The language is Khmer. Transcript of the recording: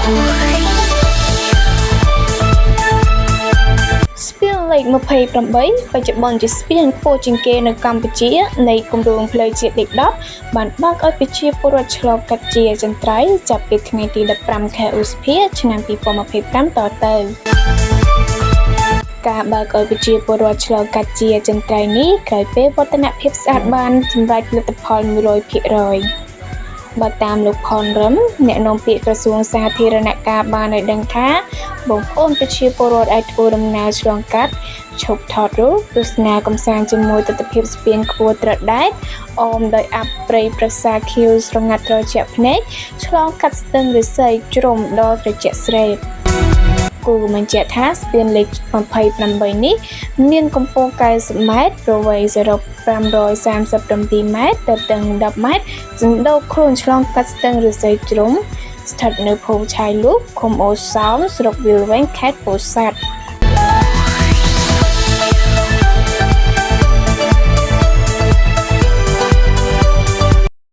ស្ពានលេខ28បច្ចុប្បន្នជាស្ពានខ្ពស់ជាងគេនៅកម្ពុជានៃគម្រោងផ្លូវជាតិលេខ10បានបើកឲ្យប្រជាពលរដ្ឋឆ្លងកាត់ជាចន្ទ្រៃចាប់ពីថ្ងៃទី15 ខែឧសភាឆ្នាំ2025តទៅការបើកឲ្យប្រជាពលរដ្ឋឆ្លងកាត់ជាចន្ទ្រៃនេះក្រោយពេលវឌ្ឍនភាពស្អាតបានសម្រេចលទ្ធផល 100%បើតាមលោកផនរឹមអ្នកនាំពាក្យក្រសួងសាធារណការបានឲ្យដឹងថាបងប្អូនប្រជាពលរដ្ឋអាចធ្វើដំណើរឆ្លងកាត់ឈប់ថតរូបទស្សនាកម្សាន្តជាមួយទស្សនវិជ្ជាស្ពានខ្ពស់ត្រដែតអមដោយអបព្រៃប្រាសាទខៀវស្រងាត់ត្រជាក់ភ្នែកឆ្លងកាត់ស្ទឹងរិស័យជ្រុំដល់ត្រជាក់ស្រេបគូបញ្ជាក់ថាស្ពានលេខ28នេះមានកម្ពស់90ម៉ែត្រប្រវែងសរុប537ម៉ែត្រទទឹង10ម៉ែត្រសណ្ដូកខ្លួនឆ្លងកាត់ស្ទឹងរិស័យជ្រុំស្ថិតនៅភូមិឆាយលូកឃុំអូសោមស្រុកវាលវែងខេត្តពោធិ៍សាត់